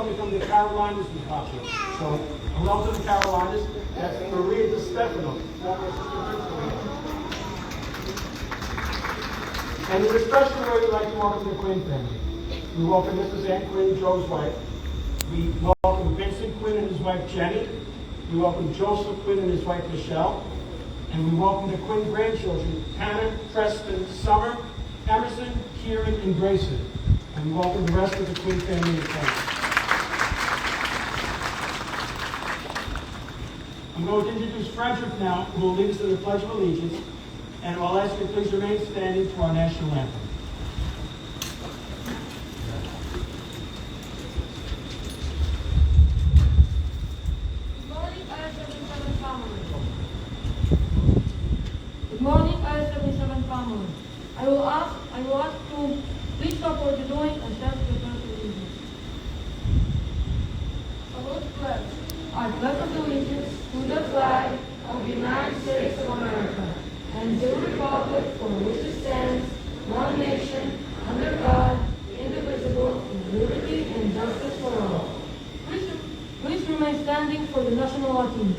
somebody from the Carolinas who's popular. So, hello to the Carolinas. That's Maria DiStefano, former assistant principal here. And in a special way, we'd like to welcome the Quinn family. We welcome Mrs. Ann Quinn, Joe's wife. We welcome Vincent Quinn and his wife, Jenny. We welcome Joseph Quinn and his wife, Michelle. And we welcome the Quinn grandchildren, Hannah, Preston, Summer, Emerson, Kieran, and Grayson. And we welcome the rest of the Quinn family and friends. I'm going to introduce Frederick now, who will lead us to the Pledge of Allegiance. And I'll ask you to please remain standing for our national anthem. Good morning, I-77 family. I will ask to please stop what you're doing and stand for the pledge of allegiance. Salute pledge. I pledge allegiance to the flag of the United States of America and to the republic for which it stands, one nation, under God, indivisible, with liberty and justice for all. Please remain standing for the national anthem.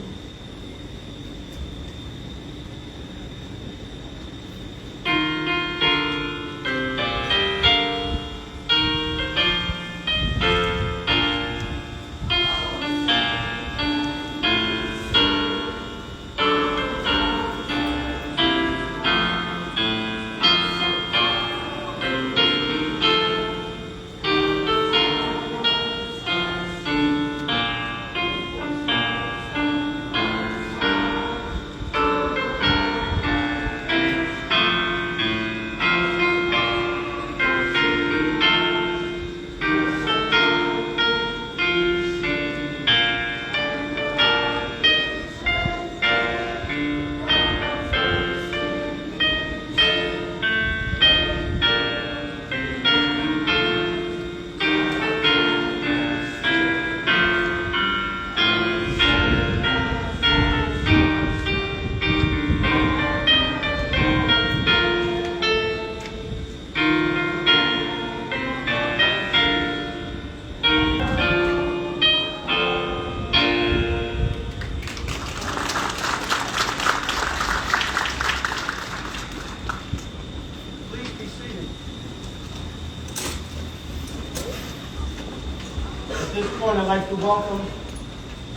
At this point, I'd like to welcome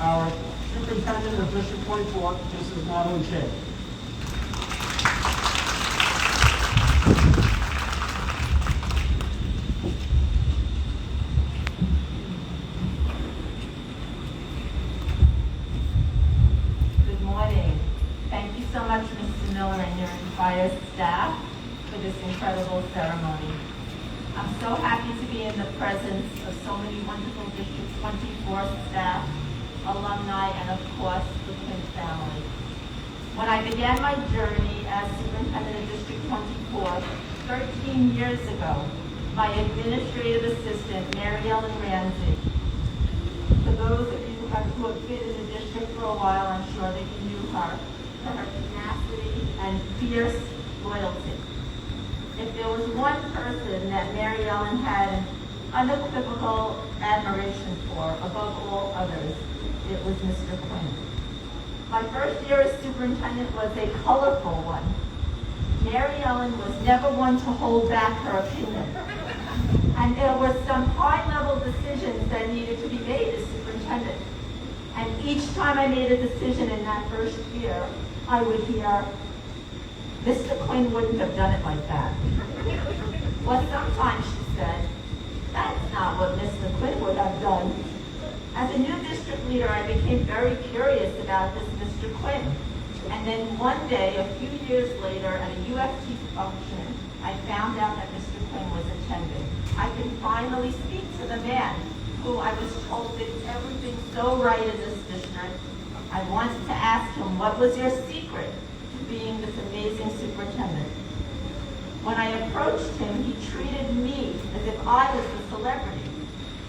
our Superintendent of District 24, Mrs. Madeline Shea. Good morning. Thank you so much, Mr. Miller and your entire staff for this incredible ceremony. I'm so happy to be in the presence of so many wonderful District 24 staff, alumni, and of course, the Quinn family. When I began my journey as Superintendent of District 24 13 years ago, my administrative assistant, Mary Ellen Ramsey, for those of you who have been in the district for a while, I'm sure that you knew her, for her tenacity and fierce loyalty. If there was one person that Mary Ellen had unequivocal admiration for above all others, it was Mr. Quinn. My first year as superintendent was a colorful one. Mary Ellen was never one to hold back her opinion. And there were some high-level decisions that needed to be made as superintendent. And each time I made a decision in that first year, I would hear, Mr. Quinn wouldn't have done it like that. Well, sometimes she said, that's not what Mr. Quinn would have done. As a new district leader, I became very curious about this Mr. Quinn. And then one day, a few years later, at a UFT function, I found out that Mr. Quinn was attending. I could finally speak to the man who I was told did everything so right in this district. I wanted to ask him, what was your secret to being this amazing superintendent? When I approached him, he treated me as if I was the celebrity.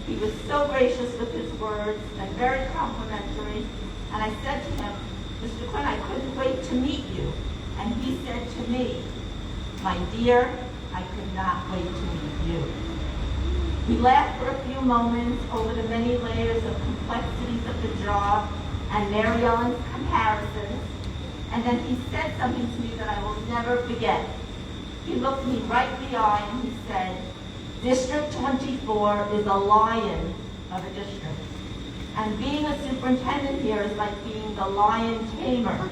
He was so gracious with his words and very complimentary. And I said to him, Mr. Quinn, I couldn't wait to meet you. And he said to me, my dear, I could not wait to meet you. We laughed for a few moments over the many layers of complexities of the job and Mary Ellen's comparisons, and then he said something to me that I will never forget. He looked me right in the eye and he said, District 24 is a lion of a district. And being a superintendent here is like being the lion tamer.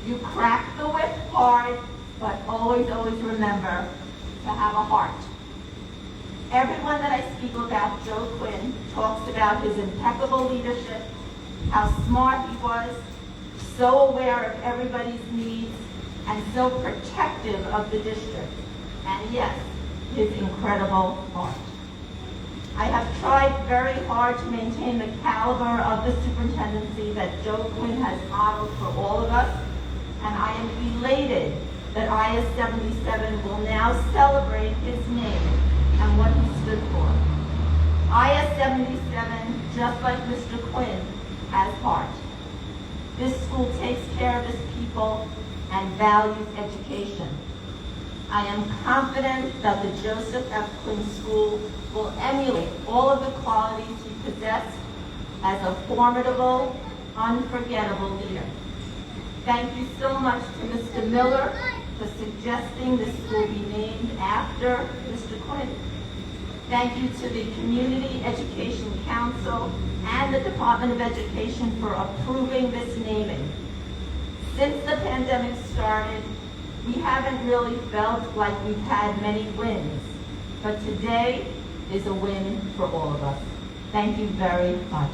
You crack the whip hard, but always remember to have a heart. Everyone that I speak about Joe Quinn talks about his impeccable leadership, how smart he was, so aware of everybody's needs, and so protective of the district. And yes, his incredible heart. I have tried very hard to maintain the caliber of the superintendency that Joe Quinn has modeled for all of us, and I am elated that IS 77 will now celebrate his name and what he stood for. IS 77, just like Mr. Quinn, has heart. This school takes care of its people and values education. I am confident that the Joseph F. Quinn School will emulate all of the qualities he possessed as a formidable, unforgettable leader. Thank you so much to Mr. Miller for suggesting this school be named after Mr. Quinn. Thank you to the Community Education Council and the Department of Education for approving this naming. Since the pandemic started, we haven't really felt like we've had many wins, but today is a win for all of us. Thank you very much.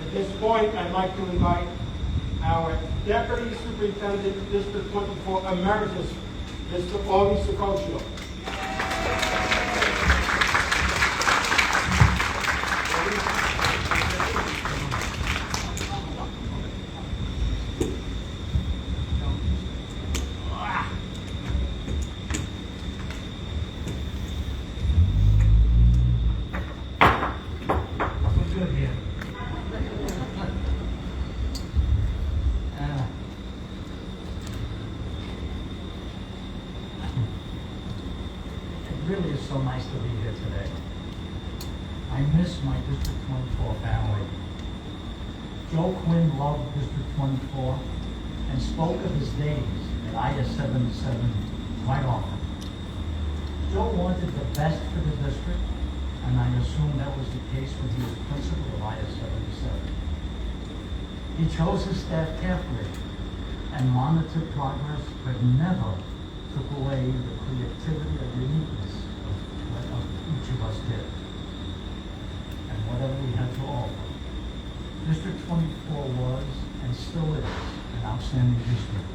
At this point, I'd like to invite our Deputy Superintendent, District 24 Emeritus, Mr. Augie Sicoccio. It really is so nice to be here today. I miss my District 24 family. Joe Quinn loved District 24 and spoke of his days at IS 77 quite often. Joe wanted the best for the district, and I assume that was the case when he was principal of IS 77. He chose his staff carefully and monitored progress, but never took away the creativity and uniqueness of each of us did, and whatever we had to offer. District 24 was, and still is, an outstanding district.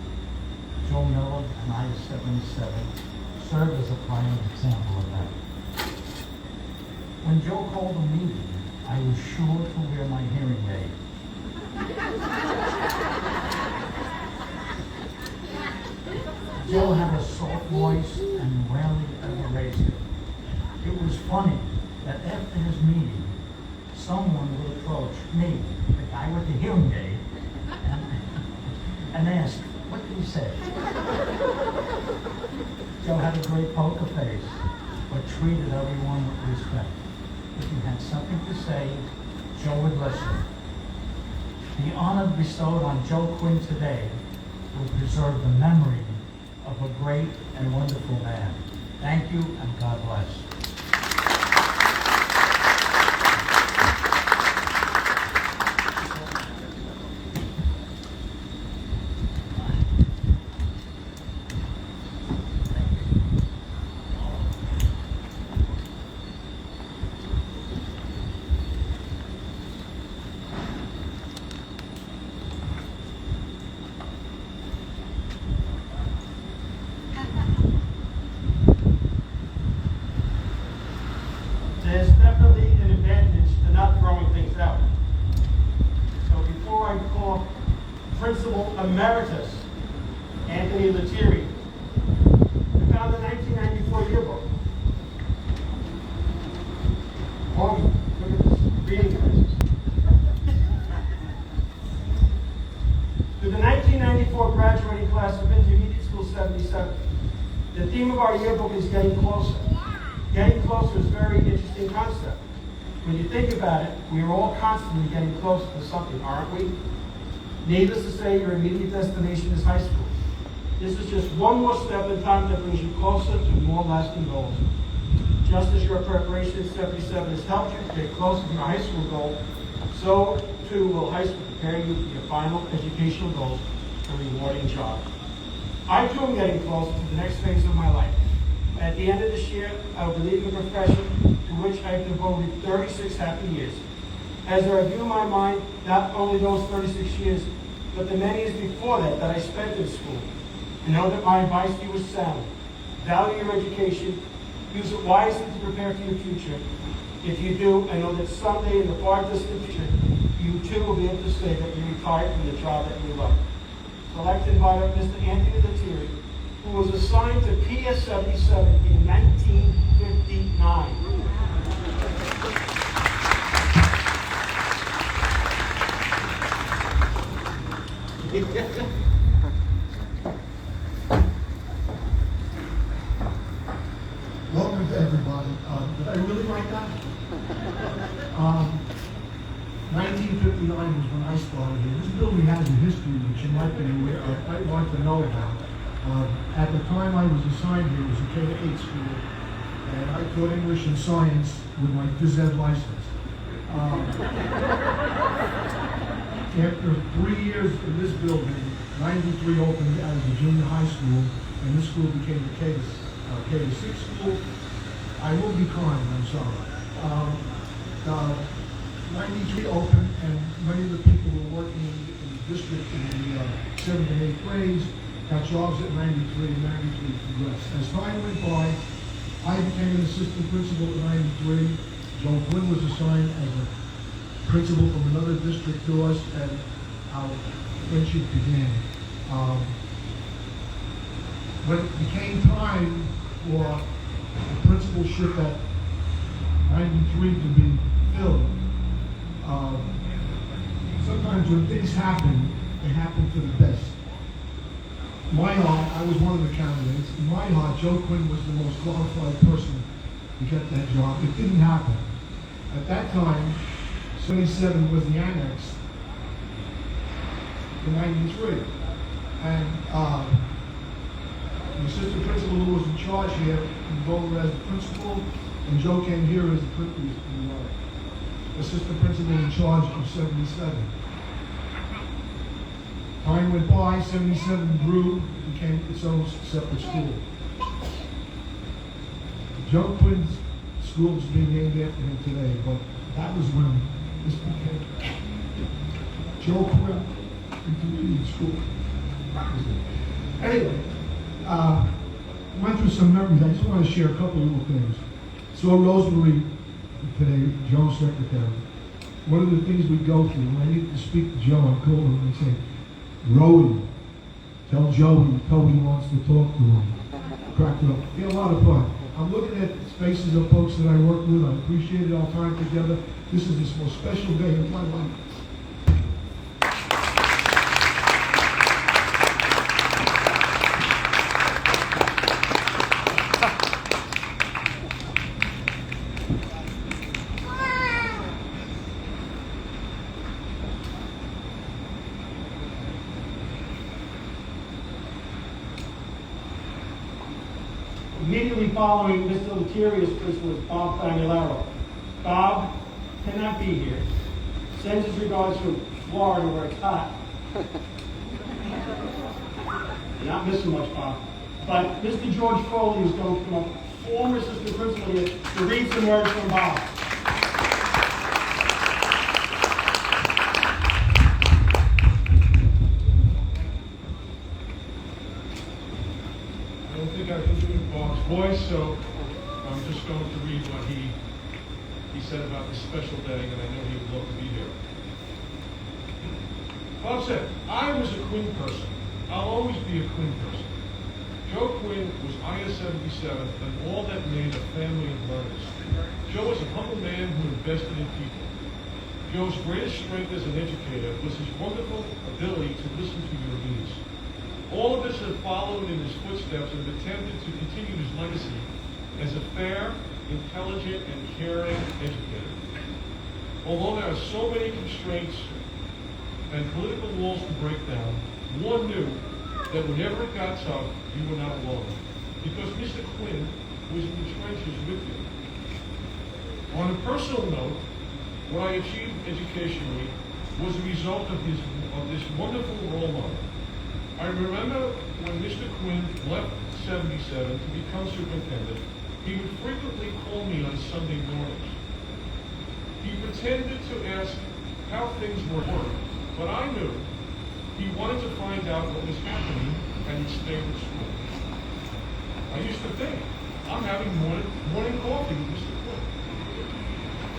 Joe Miller and IS 77 served as a prime example of that. When Joe called a meeting, I was sure to wear my hearing aid. Joe had a soft voice and rarely ever raised it. It was funny that after his meeting, someone would approach me, the guy with the hearing aid, and ask, what did he say? Joe had a great poker face, but treated everyone with respect. If you had something to say, Joe would listen. The honor bestowed on Joe Quinn today will preserve the memory of a great and wonderful man. Thank you, and God bless. There's definitely an advantage to not throwing things out. So before I call Principal Emeritus Anthony Lettieri, I found the 1994 yearbook. Augie, look at this theme of our yearbook is getting closer. Getting closer is a very interesting concept. When you think about it, we are all constantly getting closer to something, aren't we? Needless to say, your immediate destination is high school. This is just one more step in time that brings you closer to more lasting goals. Just as your preparation at 77 has helped you to get closer to your high school goal, so too will high school prepare you for your final educational goals and rewarding job. I too am getting closer to the next phase of my life. At the end of this year, I will be leaving a profession to which I've devoted 36 happy years. As I review my mind, not only those 36 years, but the many years before that I spent in school, I know that my advice to you is sound. Value your education, use it wisely to prepare for your future. If you do, I know that someday in the far distant future, you too will be able to say that you retired from the job that you love. So I'd like to invite up Mr. Anthony Lettieri, who was assigned to PS 77 in 1959. Welcome to everybody. Did I really write that? 1959 was when I started here. This building has a history which you might want to know about. At the time I was assigned here, it was a K-8 school, and I taught English and science with my phys ed license. After 3 years in this building, 93 opened as a junior high school, and this school became a K-6 school. I will be kind, I'm sorry. 93 opened, and many of the people who were working in the district in the 7th and 8th grades got jobs at 93, and 93 progressed. As time went by, I became an assistant principal at 93. Joe Quinn was assigned as a principal from another district to us, and our friendship began. When it became time for the principalship at 93 to be filled, sometimes when things happen, they happen for the best. In my heart, I was one of the candidates. In my heart, Joe Quinn was the most qualified person to get that job. It didn't happen. At that time, 77 was the annex to 93. And the assistant principal who was in charge here moved over as the principal, and Joe came here as the assistant principal in charge of 77. Time went by, 77 grew, became its own separate school. Joe Quinn's school is being named after him today, but that was when this became Joe Quinn Intermediate School. Anyway, went through some memories. I just want to share a couple little things. Saw Rosemary today, Joe's secretary. One of the things we go through, when I need to speak to Joe, I call him and I say, Roey, tell Joey Toby wants to talk to him. Cracked it up. We had a lot of fun. I'm looking at faces of folks that I work with. I appreciated our time together. This is the most special day of my life. Immediately following Mr. Lettieri's principal was Bob Famularo. Bob cannot be here. Sends his regards from Florida where it's hot. You're not missing much, Bob. But Mr. George Foley is going to come up, former assistant principal here, to read some words from Bob. I don't think I can do Bob's voice, so I'm just going to read what he said about this special day, and I know he would love to be here. Bob said, I was a Quinn person. I'll always be a Quinn person. Joe Quinn was IS 77 and all that made a family of learners. Joe was a humble man who invested in people. Joe's greatest strength as an educator was his wonderful ability to listen to your needs. All of us have followed in his footsteps and have attempted to continue his legacy as a fair, intelligent, and caring educator. Although there are so many constraints and political walls to break down, one knew that whenever it got tough, you were not alone, because Mr. Quinn was in the trenches with you. On a personal note, what I achieved educationally was a result of this wonderful role model. I remember when Mr. Quinn left 77 to become superintendent, he would frequently call me on Sunday mornings. He pretended to ask how things were working, but I knew he wanted to find out what was happening at his favorite school. I used to think, I'm having morning coffee with Mr. Quinn.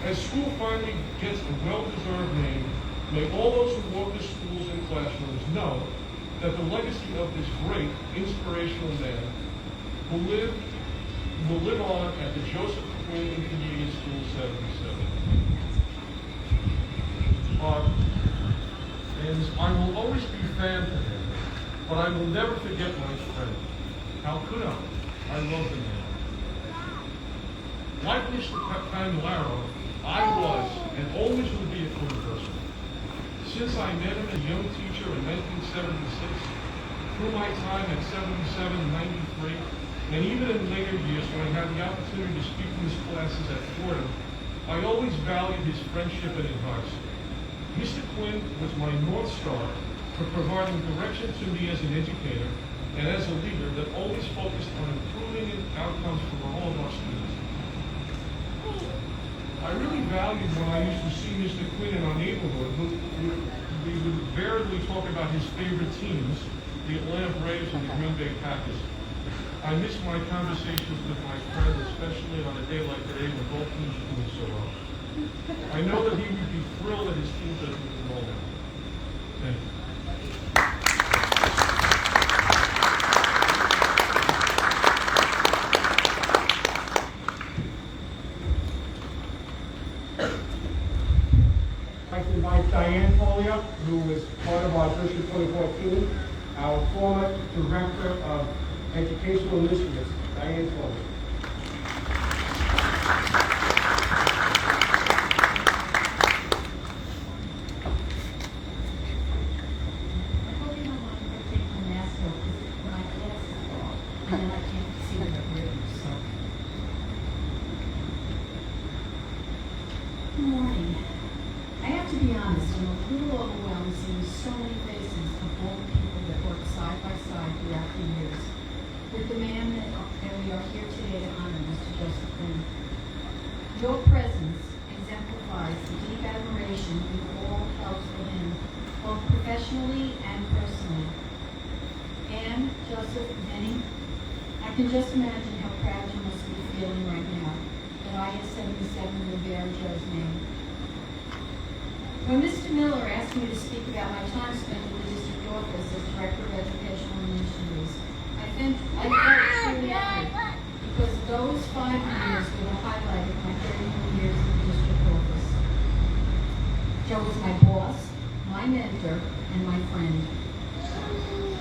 As school finally gets a well-deserved name, may all those who walk the schools and classrooms know that the legacy of this great, inspirational man will live on at the Joseph Quinn Intermediate School 77. And I will always be fan to him, but I will never forget my friend. How could I? I love the man. Like Mr. Panularo, I was and always will be a Quinn person. Since I met him as a young teacher in 1976, through my time at 77 and 93, and even in later years when I had the opportunity to speak in his classes at Fordham, I always valued his friendship and advice. Mr. Quinn was my North Star for providing direction to me as an educator and as a leader that always focused on improving outcomes for all of our students. I really valued when I used to see Mr. Quinn in our neighborhood, we would invariably talk about his favorite teams, the Atlanta Braves and the Green Bay Packers. I miss my conversations with my friends, especially on a day like today when both teams are doing so well. I know that he would be thrilled that his team doesn't win all that. Thank you. I'd like to invite Diane Follia, who is part of our District 2014, our former Director of Educational Initiatives. Diane Follia. Good morning. I have to be honest, I'm a little overwhelmed seeing so many faces of all the people that worked side by side throughout the years with the man that we are here today to honor, Mr. Joseph Quinn. Your presence exemplifies the deep admiration we all felt for him, both professionally and personally. Anne, Joseph, Denny, I can just imagine how proud you must be feeling right now that IS-77 will bear Joe's name. When Mr. Miller asked me to speak about my time spent in the district office as Director of Educational Initiatives, I felt truly honored because those 5 years were the highlight of my 31 years in the district office. Joe was my boss, my mentor, and my friend.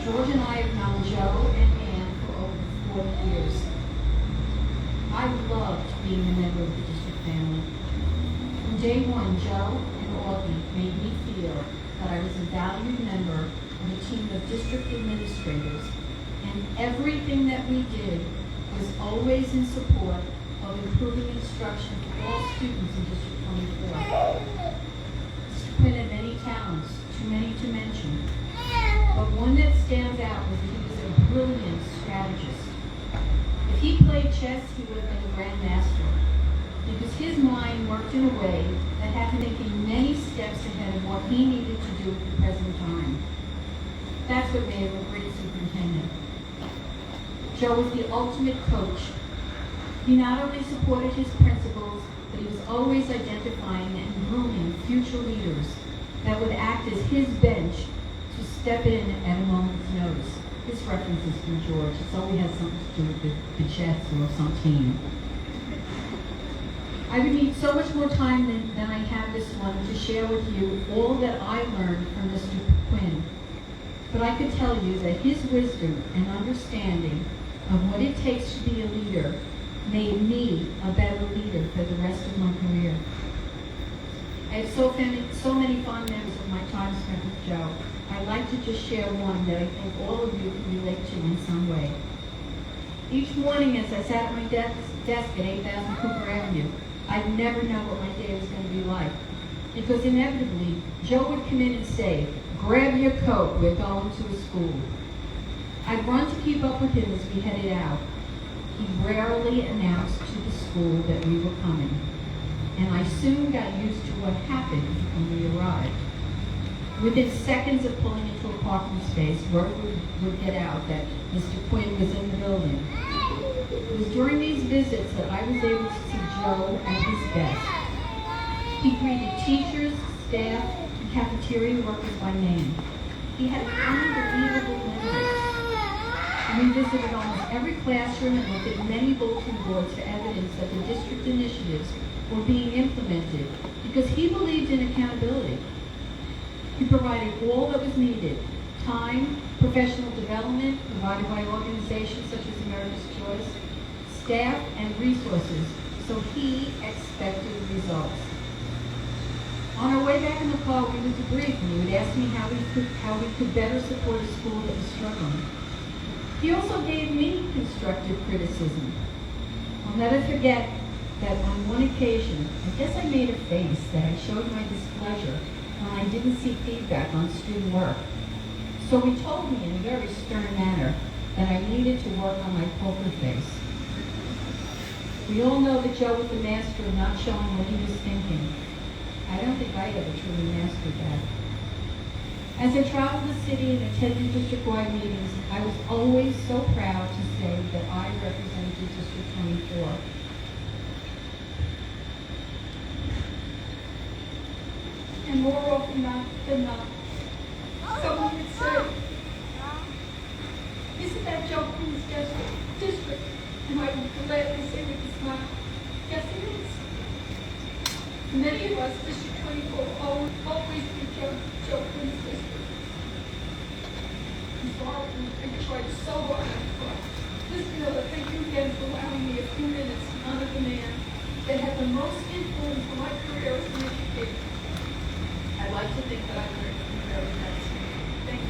George and I have known Joe and Ann for over 40 years. I loved being a member of the district family. From day one, Joe and Augie made me feel that I was a valued member of a team of district administrators, and everything that we did was always in support of improving instruction for all students in District 24. Mr. Quinn had many talents, too many to mention, but one that stands out was that he was a brilliant strategist. If he played chess, he would have been a grandmaster, because his mind worked in a way that had him thinking many steps ahead of what he needed to do at the present time. That's what made him a great superintendent. Joe was the ultimate coach. He not only supported his principals, but he was always identifying and grooming future leaders that would act as his bench to step in at a moment's notice. This reference is from George. It's always has something to do with the chess or some team. I would need so much more time than I have this one to share with you all that I learned from Mr. Quinn. but I could tell you that his wisdom and understanding of what it takes to be a leader made me a better leader for the rest of my career. I have so many fond memories of my time spent with Joe. I'd like to just share one that I think all of you can relate to in some way. Each morning as I sat at my desk at 8000 Cooper Avenue, I'd never know what my day was going to be like. Because inevitably, Joe would come in and say, "Grab your coat, we're going to a school." I'd run to keep up with him as we headed out. He rarely announced to the school that we were coming, and I soon got used to what happened when we arrived. Within seconds of pulling into a parking space, word would get out that Mr. Quinn was in the building. It was during these visits that I was able to see Joe at his best. He greeted teachers, staff, and cafeteria workers by name. He had an unbelievable memory. We visited almost every classroom and looked at many bulletin boards for evidence that the district initiatives were being implemented because he believed in accountability. He provided all that was needed: time, professional development provided by organizations such as America's Choice, staff, and resources, so he expected results. On our way back in the car, we would debrief, and he would ask me how we could better support a school that was struggling. He also gave me constructive criticism. I'll never forget that on one occasion, I guess I made a face that I showed my displeasure when I didn't see feedback on student work. So he told me in a very stern manner that I needed to work on my poker face. We all know that Joe was the master of not showing what he was thinking. I don't think I ever truly mastered that. As I traveled the city and attended district-wide meetings, I was always so proud to say that I represented District 24. And more often than not, someone would say, "Isn't that Joe Quinn's district?" And I would gladly say with a smile, "Yes, it is." Many of us, District 24, always be Joe Quinn's district. I'm sorry, I tried so hard. Mr. Miller, thank you again for allowing me a few minutes to honor the man that had the most influence on my career as an educator. I'd like to think that I learned from the very best. Thank you.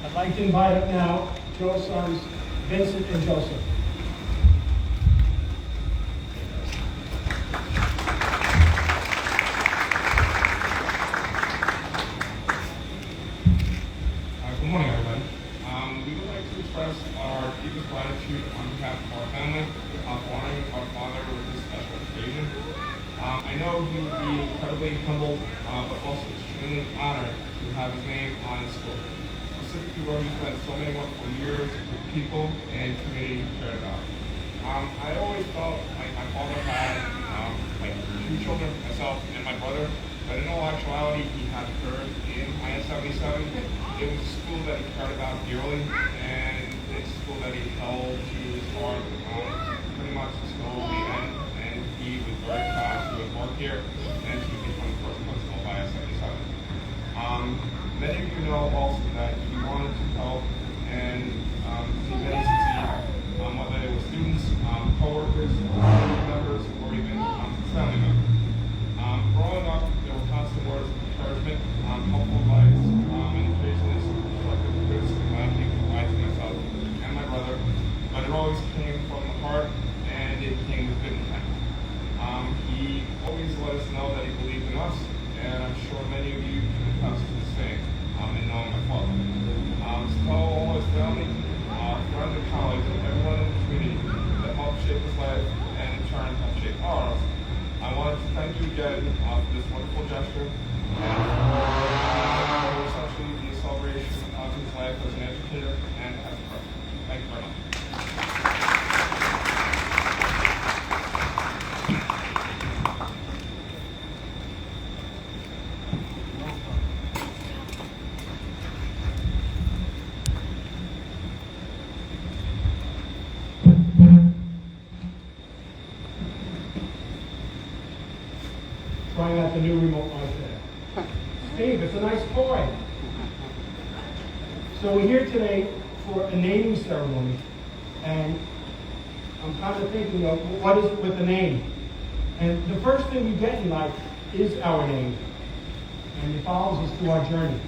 I'd like to invite up now Joe's sons, Vincent and Joseph. Good morning, everybody. We would like to express our deepest gratitude on behalf of our family for honoring our father with this special occasion. I know he would be incredibly humbled, but also extremely honored to have his name on his school, specifically where we spent so many wonderful years with people and community he cared about. I always felt like my father had like 2 children, myself and my brother, but in all actuality, he had third in IS-77. It was a school that he cared about dearly, and it's a school that he held to his heart pretty much until the end, and he was very proud to have worked here and to become the first principal of IS-77. Many of you know also that he wanted to help and see many succeed, whether they were students, co-workers, family members, or even family members. Growing up, there were constant words of encouragement, helpful advice, and occasionally some constructive criticism that he would provide to myself and my brother, but it always came from the heart and it came with good intent. He always let us know that he believed in us, and I'm sure many of you can attest to the same in knowing my father. So all his family, friends and colleagues, and everyone in the community that helped shape his life and in turn helped shape ours, I wanted to thank you again for this wonderful gesture and for essentially the celebration of his life as an educator and as a person. Thank you very much. trying out the new remote like that. Steve, it's a nice toy. So we're here today for a naming ceremony, and I'm kind of thinking of what is it with the name? And the first thing we get in life is our name, and it follows us through our journey.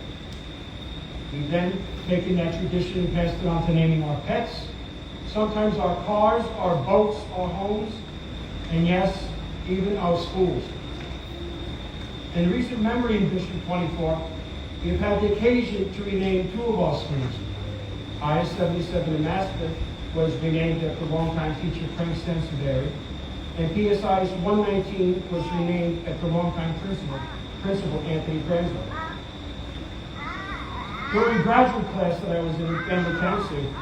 We then taken that tradition and passed it on to naming our pets, sometimes our cars, our boats, our homes, and yes, even our schools. In recent memory in District 24, we have had the occasion to rename two of our schools. IS-77 in Maspeth was renamed after longtime teacher Frank Sensiberry, and PSI's 119 was renamed after longtime principal Anthony Branswell. During graduate class that I was in family counseling,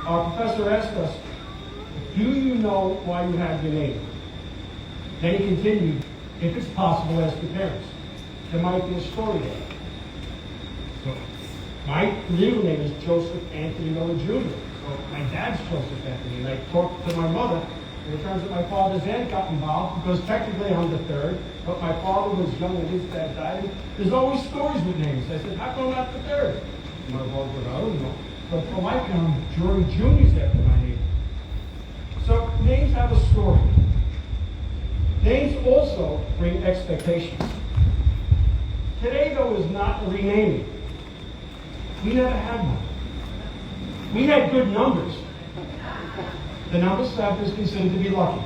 our professor asked us, do you know why you have your name? Then he continued, if it's possible, ask your parents. There might be a story there. So, my legal name is Joseph Anthony Miller Jr. So my dad's Joseph Anthony, and I talked to my mother, and it turns out my father's aunt got involved, because technically I'm the third, but my father was young when his dad died. There's always stories with names. I said, how come I'm not the third? My father said, I don't know. But for my family, Jory Jr. is after my name. So names have a story. Names also bring expectations. Today, though, is not a renaming. We never had one. We had good numbers. The number 7 is considered to be lucky.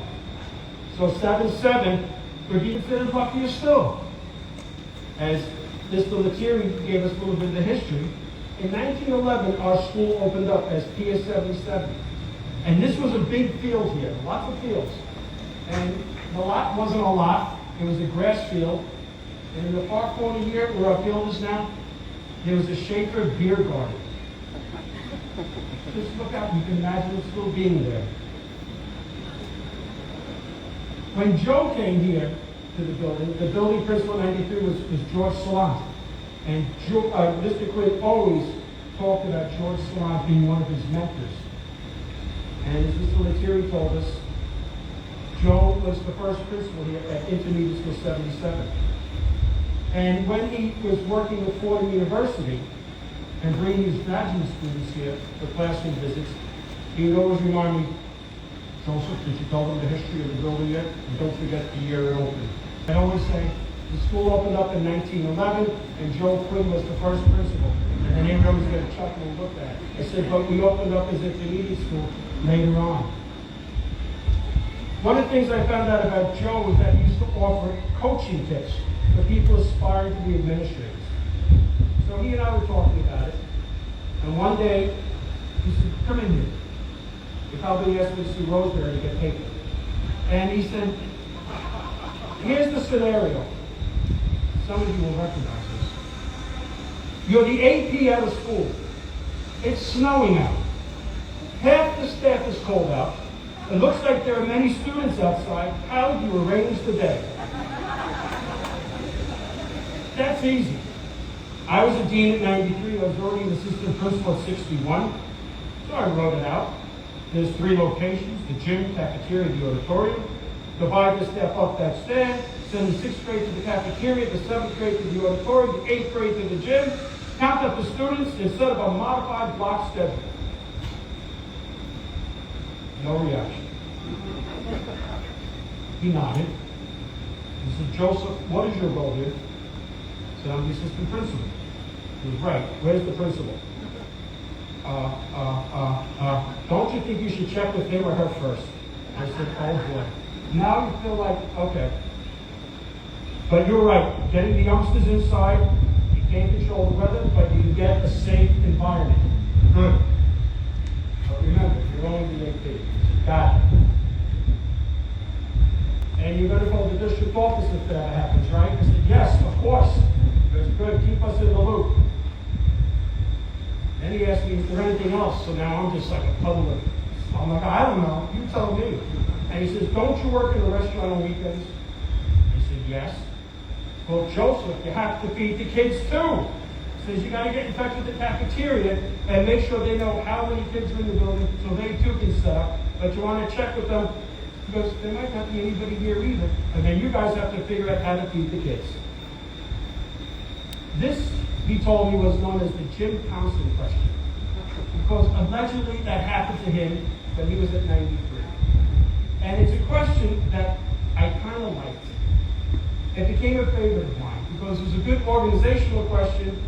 So 7-7 could be considered luckier still. As Mr. Lettieri gave us a little bit of the history, in 1911, our school opened up as PS-77. And this was a big field here, lots of fields. And the lot wasn't a lot, it was a grass field. And in the far corner here, where our field is now, there was a Shaker beer garden. Just look out, you can imagine it still being there. When Joe came here to the building principal in 93 was George Salant. And Mr. Quinn always talked about George Salant being one of his mentors. And as Mr. Lettieri told us, Joe was the first principal here at Intermediate School 77. And when he was working at Fordham University and bringing his graduate students here for classroom visits, he would always remind me, Joseph, did you tell them the history of the building yet? And don't forget the year it opened. I always say, the school opened up in 1911, and Joe Quinn was the first principal. And then everyone was going to chuckle and look at it. I said, but we opened up as Intermediate School later on. One of the things I found out about Joe was that he used to offer coaching tips for people aspiring to be administrators. So he and I were talking about it, and one day he said, come in here. He probably asked me to see Rosemary to get paper. And he said, here's the scenario. Some of you will recognize this. You're the AP out of school. It's snowing out. Half the staff is cold out. It looks like there are many students outside. How do you arrange the day? That's easy. I was a dean at 93. I was already an assistant principal at 61. So I wrote it out. There's 3 locations, the gym, cafeteria, the auditorium. Divide the staff up that stand. Send the 6th grade to the cafeteria, the 7th grade to the auditorium, the 8th grade to the gym. Count up the students instead of a modified block schedule. No reaction. He nodded. He said, Joseph, what is your role here? I said, I'm the assistant principal. He was right. Where's the principal? Don't you think you should check with him or her first? I said, oh boy. Now you feel like, okay. But you're right. Getting the youngsters inside, you can't control the weather, but you can get a safe environment. Good. But remember, you're only the AP. Got it. And you're going to go to the district office if that happens, right? I said, yes, of course. That's good. Keep us in the loop. Then he asked me, is there anything else? So now I'm just like a puddle. I'm like, I don't know. You tell me. And he says, don't you work in a restaurant on weekends? I said, yes. Well, Joseph, you have to feed the kids too. He says, you got to get in touch with the cafeteria and make sure they know how many kids are in the building so they too can set up. But you want to check with them He goes, there might not be anybody here either. And then you guys have to figure out how to feed the kids. This, he told me, was known as the Jim Townsend question. Because allegedly that happened to him when he was at 93. And it's a question that I kind of liked. It became a favorite of mine because it was a good organizational question.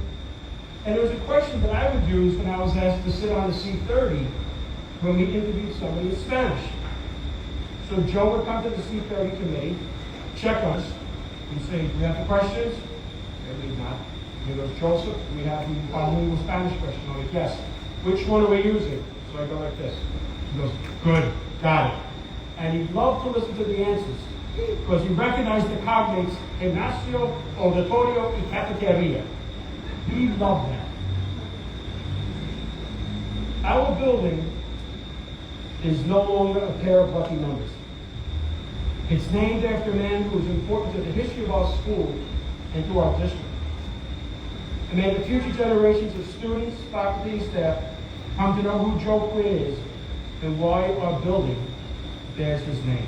And it was a question that I would use when I was asked to sit on the C30 when we interviewed somebody in Spanish. So Joe would come to the C30 committee, check us, and say, do we have the questions? And we'd not. He goes, Joseph, we have the bilingual Spanish question. I'm like, yes. Which one are we using? So I go like this. He goes, good, got it. And he loved to listen to the answers because he recognized the cognates gimnasio, auditorio, y cafeteria. He loved that. Our building is no longer a pair of lucky numbers. It's named after a man who is important to the history of our school and to our district. And may the future generations of students, faculty, and staff come to know who Joe Quinn is and why our building bears his name.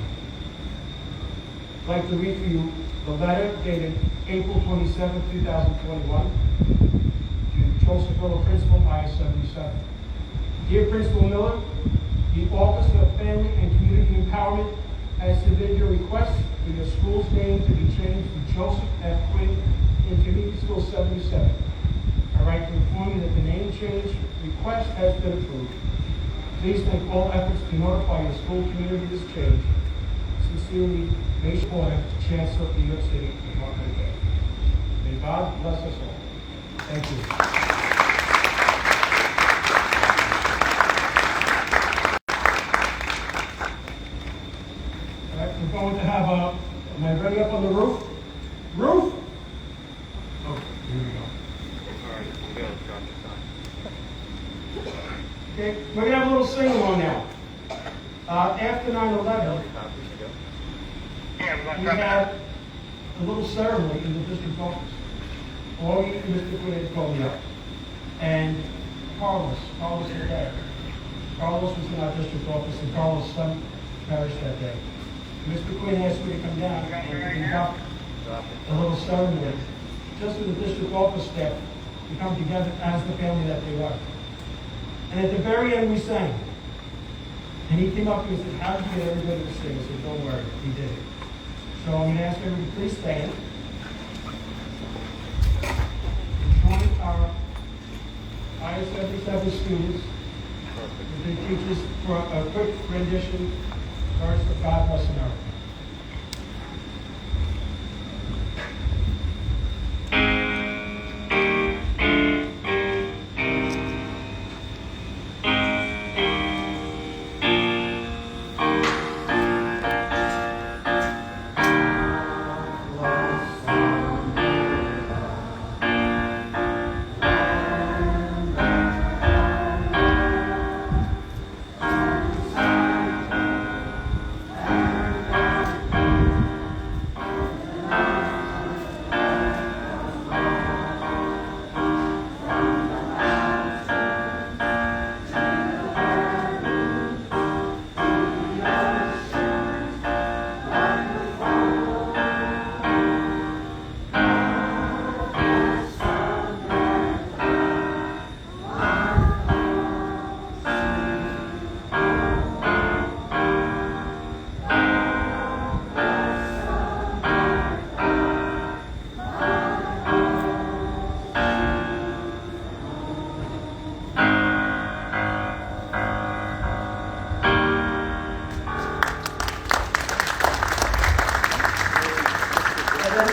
I'd like to read for you the letter dated April 27, 2021 to Joseph Miller, Principal, I-77. Dear Principal Miller, the Office of Family and Community Empowerment has submitted your request for your school's name to be changed to Joseph F. Quinn Intermediate School 77. I write to inform you that the name change request has been approved. Please make all efforts to notify your school community of this change. Sincerely, Mace Porter, Chancellor of New York City Department of Ed. May God bless us all. Thank you. We're going to have am I ready up on the roof? Roof? Oh, here we go. All right, we'll go. Okay, we're going to have a little sing-along now. After 9/11, we had a little ceremony in the district office. Augie and Mr. Quinn had called me up. And Carlos was there. Carlos was in our district office, and Carlos' son perished that day. Mr. Quinn asked me to come down and conduct a little ceremony just for the district office staff to come together as the family that they were. And at the very end, we sang. And he came up and said, how did you get everybody to sing? I said, don't worry, he did it. So I'm going to ask everybody to please stand. Join our I-77 students with the teachers for a quick rendition first of God Bless America.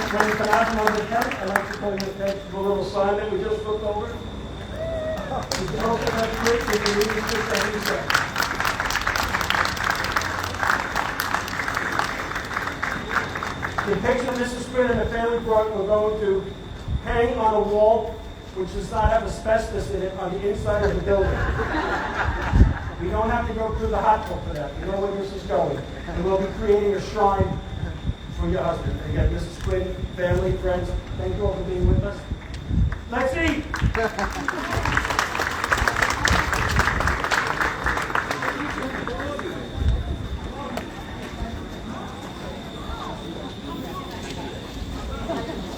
When you come out from under the tent, I'd like to call your attention to the little sign that we just looked over. You can also have quick with the leadership that we said. The picture Mrs. Quinn and the family brought, we're going to hang on a wall which does not have asbestos in it on the inside of the building. We don't have to go through the hot tub for that. We know where this is going. And we'll be creating a shrine for your husband. Again, Mrs. Quinn, family, friends, thank you all for being with us. Let's eat!